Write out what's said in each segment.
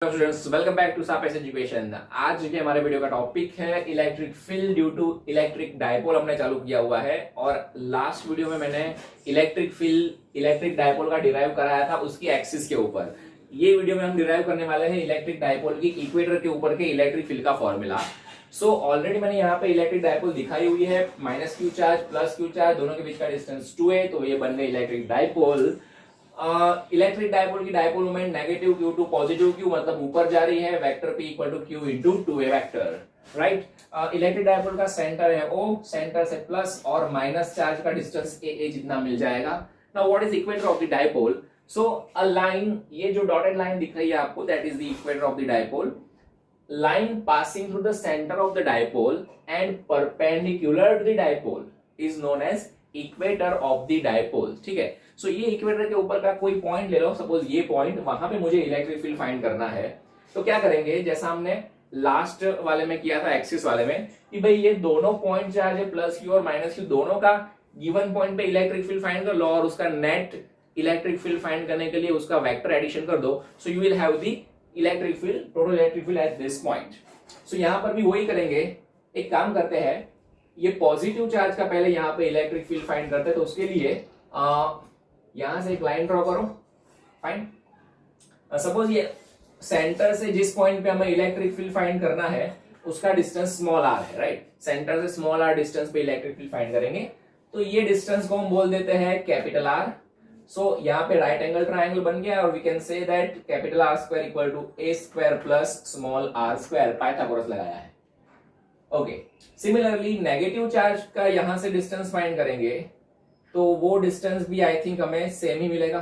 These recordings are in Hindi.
Students, welcome back to Sapex education. आज के हमारे वीडियो का टॉपिक है electric field due to electric dipole. हमने चालू किया हुआ है और लास्ट वीडियो में मैंने इलेक्ट्रिक फील्ड इलेक्ट्रिक डायपोल का डिराइव कराया था उसकी एक्सिस के ऊपर। ये वीडियो में हम डिराइव करने वाले हैं इलेक्ट्रिक डायपोल की इक्वेटर के ऊपर के इलेक्ट्रिक फील्ड का फॉर्मूला। सो ऑलरेडी मैंने यहाँ पे इलेक्ट्रिक डायपोल दिखाई हुई है, minus Q charge plus Q charge दोनों के बीच का डिस्टेंस 2 है, तो ये बन गए इलेक्ट्रिक डायपोल। इलेक्ट्रिक डायपोल की dipole moment negative q to positive q, मतलब ऊपर जा रही है, vector p equal to q into 2a vector, right. Electric dipole का सेंटर है O, सेंटर से प्लस और माइनस चार्ज का डिस्टेंस a जितना मिल जाएगा। Now what is equator of the dipole? So a line, ये जो डॉटेड लाइन दिख रही है आपको, that is the equator of the dipole. Line passing through the centre of the dipole and perpendicular to the dipole is known as equator of the dipole. ठीक है, सो ये इक्वेटर के ऊपर का कोई पॉइंट ले लो, सपोज ये पॉइंट, वहां पे मुझे इलेक्ट्रिक फील्ड फाइंड करना है। तो क्या करेंगे, जैसा हमने लास्ट वाले में किया था एक्सिस वाले में, कि भाई ये दोनों पॉइंट चार्ज है, प्लस क्यू और माइनस क्यू, दोनों का गिवन पॉइंट पे इलेक्ट्रिक फील्ड फाइंड कर लो और उसका नेट इलेक्ट्रिक फील्ड फाइंड करने के लिए उसका वेक्टर एडिशन कर दो। So you will have the electric field, total electric field at this point. So यहां पर भी वही करेंगे, एक काम करते हैं, ये पॉजिटिव चार्ज का पहले यहाँ पे इलेक्ट्रिक फील्ड फाइंड करते हैं, तो उसके लिए यहां से एक लाइन ड्रॉ करो, फाइन। सपोज ये सेंटर से जिस पॉइंट पे हमें इलेक्ट्रिक फील्ड फाइंड करना है उसका डिस्टेंस स्मॉल आर है, राइट। सेंटर से स्मॉल आर डिस्टेंस पे इलेक्ट्रिक फील्ड फाइंड करेंगे, तो ये डिस्टेंस को हम बोल देते हैं कैपिटल आर। सो यहाँ पे राइट एंगल ट्राइंगल बन गया और we can say that capital R square equal to a square plus small are square, Pythagoras लगाया है। ओके, सिमिलरली नेगेटिव चार्ज का यहां से डिस्टेंस फाइंड करेंगे तो वो डिस्टेंस भी आई थिंक हमें सेम ही मिलेगा।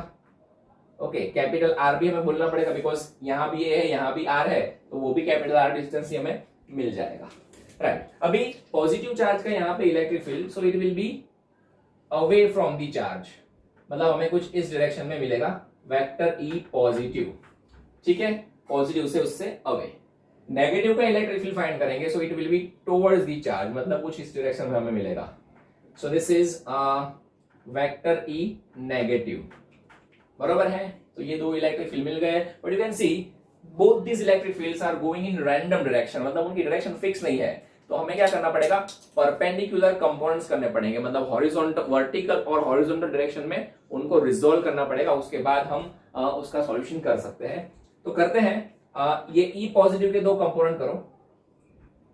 ओके, कैपिटल आर भी हमें बोलना पड़ेगा बिकॉज यहां भी ए है, यहां भी आर है, तो वो भी कैपिटल आर डिस्टेंस ही हमें मिल जाएगा, राइट। अभी पॉजिटिव चार्ज का यहाँ पे electric field, so it will be away from the charge, मतलब हमें कुछ इस डायरेक्शन में मिलेगा, वेक्टर ई पॉजिटिव, ठीक है, पॉजिटिव से उससे अवे। नेगेटिव का इलेक्ट्रिक फील्ड फाइंड करेंगे, so it will be towards the charge, मतलब कुछ इस डायरेक्शन में हमें मिलेगा। So this is vector E negative, बराबर है। तो ये दो इलेक्ट्रिक फील्ड मिल गए, but you can see both this electric fields are going in random direction, मतलब उनकी डायरेक्शन फिक्स नहीं है। तो हमें क्या करना पड़ेगा, परपेंडिकुलर कंपोनेंट्स करने पड़ेंगे, मतलब हॉरिजॉन्टल, वर्टिकल और हॉरिजॉन्टल डायरेक्शन में उनको रिजोल्व करना पड़ेगा, उसके बाद हम उसका सॉल्यूशन कर सकते हैं। तो करते हैं, ये ई पॉजिटिव के दो कंपोनेंट करो,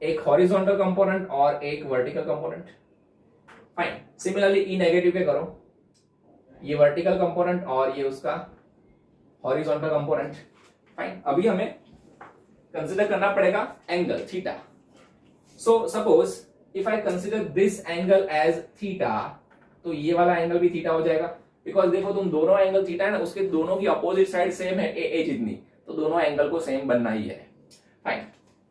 एक हॉरिजॉन्टल कंपोनेंट और एक वर्टिकल कंपोनेंट, फाइन। सिमिलरली ई नेगेटिव के करो, ये वर्टिकल कंपोनेंट और ये उसका हॉरिजॉन्टल कंपोनेंट, फाइन। अभी हमें कंसीडर करना पड़ेगा angle theta. So suppose if I consider this angle as theta, तो ये वाला एंगल भी थीटा हो जाएगा, बिकॉज देखो तुम दोनों एंगल थीटा है ना, उसके दोनों की अपोजिट साइड सेम है, ए जितनी, तो दोनों एंगल को सेम बनना ही है, fine.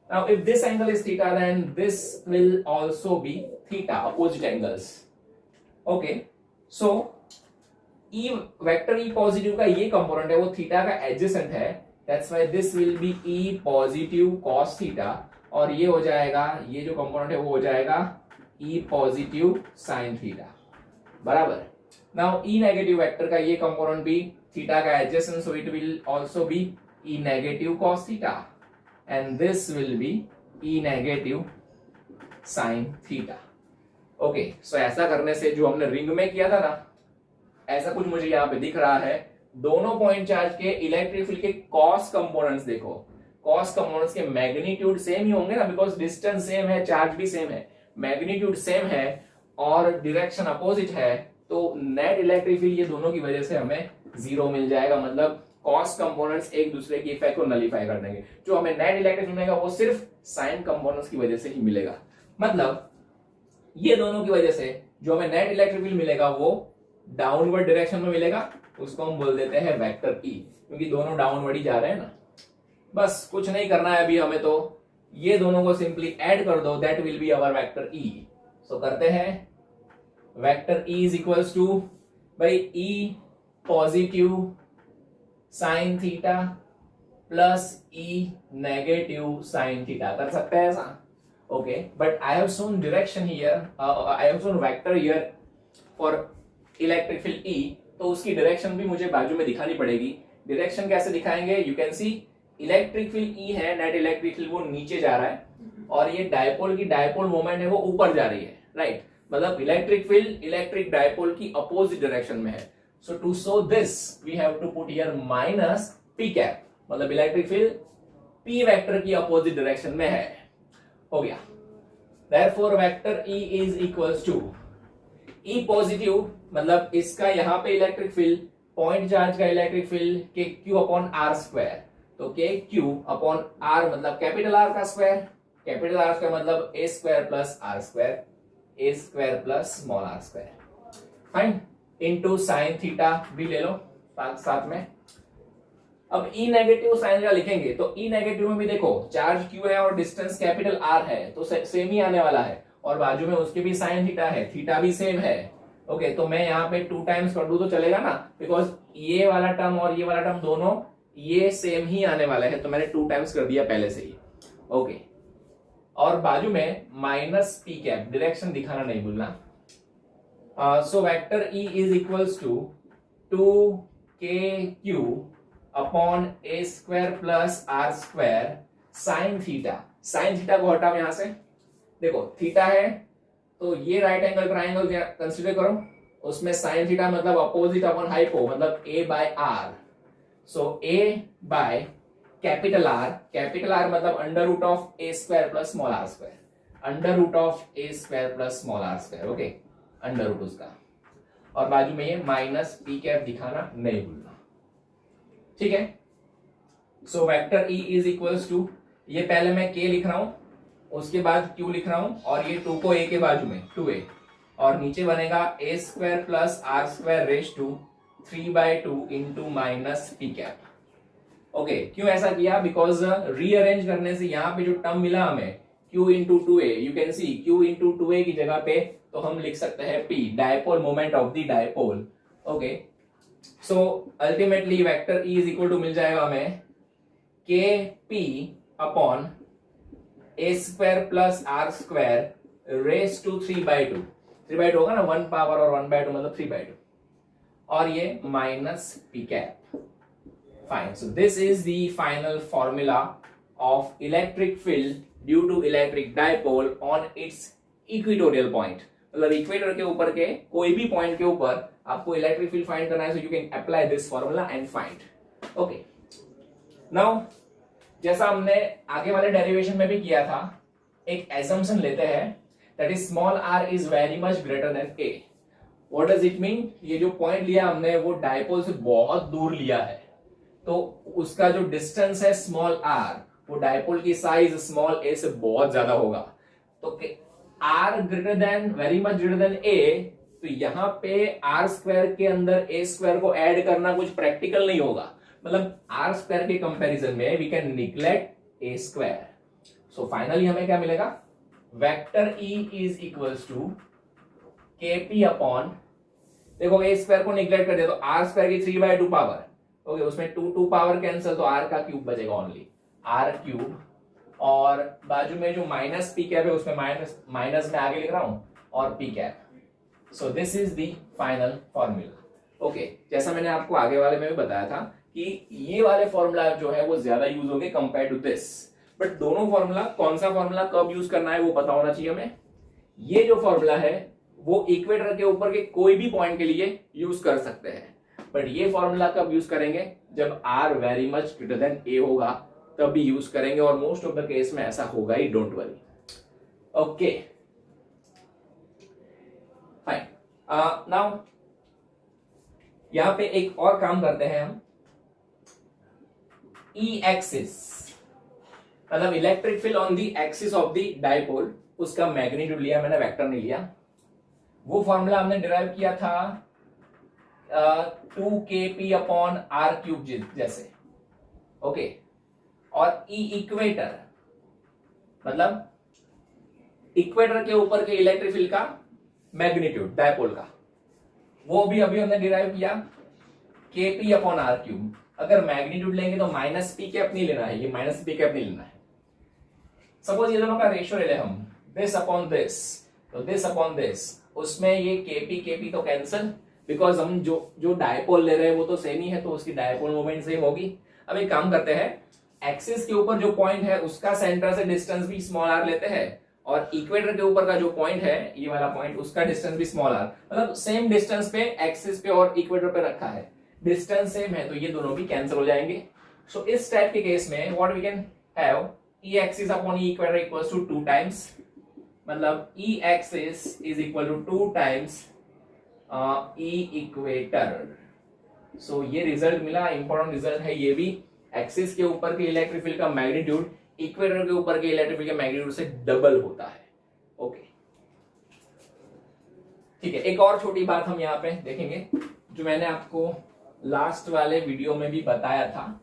Now, if this angle is theta, then this will also be theta, opposite angles. Okay, so E vector E positive का ये component है, वो theta का adjacent है, that's why this will be E positive cos theta, और ये हो जाएगा, ये जो component है वो हो जाएगा E positive sin theta, बराबर। Now E negative vector का ये component भी theta का adjacent, so it will also be E negative cos theta. And this will be E negative sin theta. Okay, so ऐसा करने से जो हमने रिंग में किया था ना, ऐसा कुछ मुझे यहाँ पे दिख रहा है। दोनों पॉइंट चार्ज के इलेक्ट्रिक फील्ड के कॉस कंपोनेंट्स देखो, कॉस कंपोनेंट्स के मैग्नीट्यूड सेम ही होंगे ना, बिकॉज डिस्टेंस सेम है, चार्ज भी सेम है, मैग्नीट्यूड सेम है और डायरेक्शन अपोजिट है, तो नेट इलेक्ट्रिक फील्ड ये दोनों की वजह से हमें जीरो मिल जाएगा, मतलब कॉस कंपोनेंट्स एक दूसरे की इफेक्ट को नलीफाई कर देंगे। जो हमें नेट इलेक्ट्रिक फील्ड मिलेगा वो सिर्फ साइन कंपोनेंट्स की वजह से ही मिलेगा, मतलब ये दोनों की वजह से जो हमें नेट इलेक्ट्रिक फील्ड मिलेगा वो डाउनवर्ड डायरेक्शन में मिलेगा, उसको हम बोल देते हैं वेक्टर ई, क्योंकि दोनों डाउनवर्ड ही जा रहे हैं ना। बस कुछ नहीं करना है अभी हमें, तो ये दोनों को सिंपली ऐड कर दो, that will be our vector E. So करते हैं, vector E is equals to by E positive sine theta plus E negative sine theta, कर सकते हैं ऐसा। Okay, but I have shown direction here, I have shown vector here for electric field E, तो उसकी डायरेक्शन भी मुझे बाजू में दिखानी पड़ेगी। डायरेक्शन कैसे दिखाएंगे, you can C electric field ई है, नेट इलेक्ट्रिक फील्ड वो नीचे जा रहा है और ये डायपोल की डायपोल मोमेंट है वो ऊपर जा रही है, राइट। मतलब इलेक्ट्रिक फील्ड इलेक्ट्रिक डायपोल की अपोजिट डायरेक्शन में है। So to show this we have to put here minus P cap, मतलब इलेक्ट्रिक फील्ड पी वेक्टर की अपोजिट डायरेक्शन में है। हो गया। Therefore vector E is equals to E positive, मतलब इसका यहाँ पे इलेक्ट्रिक फील्ड पॉइंट चार्ज का electric field K Q upon R square, तो के क्यू अपॉन आर मतलब कैपिटल आर का स्क्वायर, कैपिटल आर स्क्वायर मतलब A square plus are square, A square plus small are square, fine, into sine theta भी ले लो साथ में। अब ई नेगेटिव साइन का लिखेंगे तो ई नेगेटिव में भी देखो चार्ज क्यू है और डिस्टेंस कैपिटल आर है तो सेम ही आने वाला है, और बाजू में उसके भी साइन थीटा है, थीटा भी सेम है। ओके, तो मैं यहाँ पे 2 टाइम्स कर दूं तो चलेगा ना, बिकॉज ये वाला टर्म और ये वाला टर्म दोनों ये सेम ही आने वाला है, तो मैंने 2 टाइम्स कर दिया पहले से ही। ओके, और बाजू में माइनस पी कैप, डायरेक्शन दिखाना नहीं भूलना। So vector E is equals to 2kq upon A square plus are square sine theta. Sine theta को हटाओ यहां से, देखो थीटा है तो ये राइट एंगल ट्राइंगल कंसीडर करो, उसमें साइन थीटा मतलब अपोजिट अपॉन हाइपो मतलब a by R. So a by capital R मतलब under root of A square plus small are square, under root of A square plus small are square, okay, under root उसका, और बाजू में ये माइनस पी कैप दिखाना नहीं भूलना, ठीक है। So vector E is equals to, ये पहले मैं k लिख रहा हूं, उसके बाद q लिख रहा हूं, और ये 2 को a के बाजू में 2a, और नीचे बनेगा a square plus are square raise to 3/2 into minus P cap. Okay, क्यों ऐसा किया, बिकॉज रीअरेंज करने से यहाँ पे जो टर्म मिला हमें q into 2a, you can C q into 2a की जगह पे तो हम लिख सकते हैं p, dipole moment of the dipole. Okay, so ultimately vector E is equal to मिल जाएगा हमें kp upon A square plus are square raise to 3/2, 3/2 होगा ना, 1 पावर और 1/2 मतलब 3/2, और ये minus P cap. Fine, so this is the final formula of electric field due to electric dipole on its equatorial point, मतलब इक्वेटर के ऊपर के कोई भी पॉइंट के ऊपर आपको इलेक्ट्रिक फील्ड फाइंड करना है, so you can apply this formula and find. Okay, now जैसा हमने आगे वाले डेरिवेशन में भी किया था, एक एजम्पशन लेते हैं that is small r is very much greater than a। What does it mean, ये जो पॉइंट लिया हमने वो डायपोल से बहुत दूर लिया है, तो उसका जो डिस्टेंस है स्मॉल r वो डायपोल की साइज स्मॉल a से बहुत ज्यादा होगा, तो r greater than very much greater than a, तो यहाँ पे आर स्क्वायर के अंदर ए स्क्वायर को ऐड करना कुछ प्रैक्टिकल नहीं होगा, मतलब आर स्क्वायर के कंपैरिजन में we can neglect a square. So finally हमें क्या मिलेगा, vector E is equals to kp upon, देखो ए स्क्वायर को निग्लेक्ट कर दिया तो आर स्क्वायर की 3/2 पावर, ओके, उसमें 2 पावर कैंसिल तो आर का क्यूब बचेगा, ओनली आर क्यूब, और बाजू में जो माइनस पी कैप है उसमें माइनस में आगे लिख रहा हूं, और P cap. So this is the final formula. Okay, जैसा मैंने आपको आगे वाले में भी बताया था कि ये वाले फॉर्मूला जो है वो ज्यादा यूज होंगे कंपेयर टू दिस, बट दोनों फॉर्मूला, कौन सा फॉर्मूला कब यूज करना है वो पता होना चाहिए हमें। ये जो फॉर्मूला है वो इक्वेटर के ऊपर के कोई भी पॉइंट के लिए यूज कर सकते हैं, बट ये फॉर्मूला कब यूज करेंगे, जब r very much greater than a होगा तब भी यूज करेंगे, और मोस्ट ऑफ द केस में ऐसा होगा ही, don't worry. Okay, fine, now यहां पे एक और काम करते हैं हम, ई एक्सिस मतलब electric field on the axis of the dipole, उसका मैग्नीट्यूड लिया मैंने, वेक्टर नहीं लिया। वो फॉर्मूला हमने डिराइव किया था 2kp अपॉन आर क्यूब जैसे, ओके, और ई इक्वेटर मतलब इक्वेटर के ऊपर के इलेक्ट्रिक फील्ड का मैग्नीट्यूड डायपोल का, वो भी अभी हमने डिराइव किया kp अपॉन आर क्यूब। अगर मैग्नीट्यूड लेंगे तो माइनस पी कैप नहीं लेना है, ये माइनस पी कैप नहीं लेना है। सपोज ये दोनों का रेशियो ले लें हम, दिस अपॉन दिस, तो दिस अपॉन दिस, उसमें ये kp तो कैंसिल, बिकॉज हम जो डायपोल ले रहे हैं वो तो सेम ही है, तो उसकी डायपोल मोमेंट सेम होगी। अब एक काम करते हैं, एक्सिस के ऊपर जो पॉइंट है उसका सेंटर से डिस्टेंस भी स्मॉल आर लेते हैं और इक्वेटर के ऊपर का जो पॉइंट है ये वाला पॉइंट उसका डिस्टेंस भी स्मॉल आर, मतलब सेम डिस्टेंस पे एक्सिस पे और इक्वेटर पे रखा है, डिस्टेंस सेम है तो ये दोनों भी कैंसिल हो जाएंगे। सो इस टाइप के केस में what we can have E axis upon E equator equals to 2 times, मतलब E axis is equal to 2 times E equator. So ये रिजल्ट मिला, इंपॉर्टेंट रिजल्ट है ये भी। एक्सिस के ऊपर के इलेक्ट्रिक फील्ड का मैग्नीट्यूड इक्वेटर के ऊपर के इलेक्ट्रिक फील्ड के मैग्नीट्यूड से डबल होता है। ओके ठीक है, एक और छोटी बात हम यहाँ पे देखेंगे जो मैंने आपको लास्ट वाले वीडियो में भी बताया था,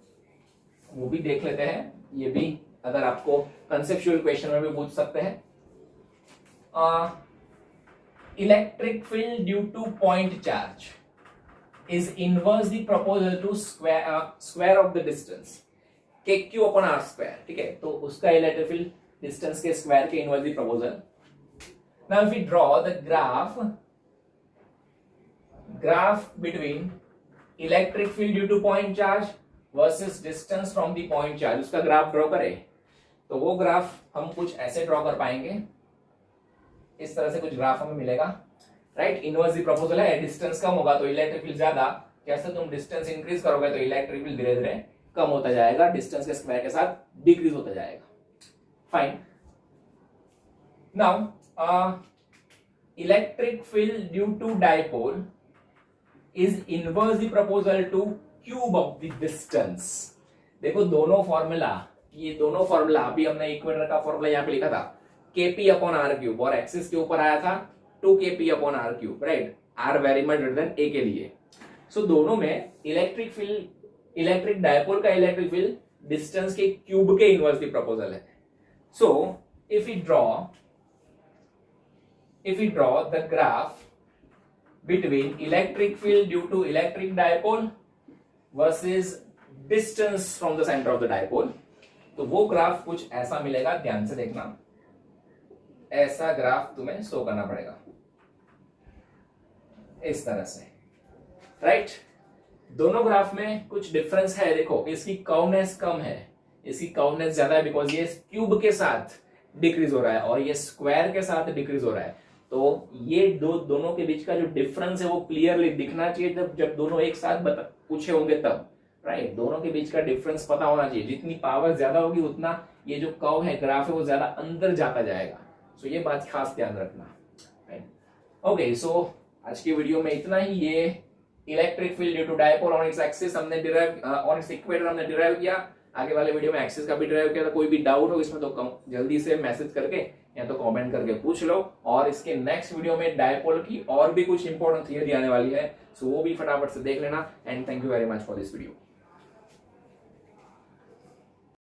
वो भी देख लेते हैं। ये भी अगर आपको कंसेप्चुअल क्वेश्चन में भी पूछ सकते हैं। Electric field due to point charge is inversely proportional to square of the distance kq upon r square, ठीक है, तो उसका इलेक्ट्रिक फील्ड डिस्टेंस के स्क्वायर के inversely proportional. Now if we draw the graph between electric field due to point charge versus distance from the point charge, उसका ग्राफ ड्रॉ करें तो वो ग्राफ हम कुछ ऐसे ड्रॉ कर पाएंगे, इस तरह से कुछ ग्राफ हमें मिलेगा, राइट। इनवर्सली प्रोपोर्शनल है, डिस्टेंस कम होगा तो इलेक्ट्रिक फील्ड ज्यादा, जैसे तुम डिस्टेंस इंक्रीज करोगे तो इलेक्ट्रिक फील्ड धीरे धीरे कम होता जाएगा, डिस्टेंस के स्क्वायर के साथ डिक्रीज होता जाएगा। Fine. Now electric field due to dipole is inversely proportional to cube of the distance. देखो दोनों फॉर्मूला, ये दोनों फॉर्मूला अभी हमने इक्वेटर का फॉर्मूला यहाँ पे लिखा था kp अपॉन आर क्यूब, और एक्सिस के ऊपर आया था 2kp upon r cube, right, r very much greater than a के लिए। सो दोनों में इलेक्ट्रिक फील्ड, इलेक्ट्रिक डायपोल का इलेक्ट्रिक फील्ड डिस्टेंस के क्यूब के इनवर्सली प्रोपोर्शनल है। So if you draw the graph between electric field due to electric dipole versus distance from the centre of the dipole, तो वो ग्राफ कुछ ऐसा मिलेगा, ध्यान से देखना, ऐसा ग्राफ तुम्हें शो करना पड़ेगा इस तरह से, राइट। दोनों ग्राफ में कुछ डिफरेंस है, देखो इसकी कर्वनेस कम है, इसकी कर्वनेस ज्यादा है, बिकॉज ये क्यूब के साथ डिक्रीज हो रहा है और ये स्क्वायर के साथ डिक्रीज हो रहा है। तो ये दोनों के बीच का जो डिफरेंस है वो क्लियरली दिखना चाहिए जब दोनों एक साथ पूछे होंगे तब, राइट। दोनों के बीच का डिफरेंस पता होना चाहिए, जितनी पावर ज्यादा होगी उतना ये जो कर्व है, ग्राफ है, वो ज्यादा अंदर जाता जाएगा। सो ये बात खास ध्यान रखना, राइट। ओके, सो आज की वीडियो में इतना ही। ये electric field due to dipole on its axis हमने डिराइव, ऑन इट्स इक्वेटर हमने डिराइव किया, आगे वाले वीडियो में एक्सिस का भी डिराइव किया था। कोई भी डाउट हो इसमें तो जल्दी से मैसेज करके या तो कमेंट करके पूछ लो, और इसके नेक्स्ट वीडियो में डायपोल की और भी कुछ इंपॉर्टेंट थियरी आने वाली है, सो वो भी फटाफट से देख लेना। And thank you very much for this video.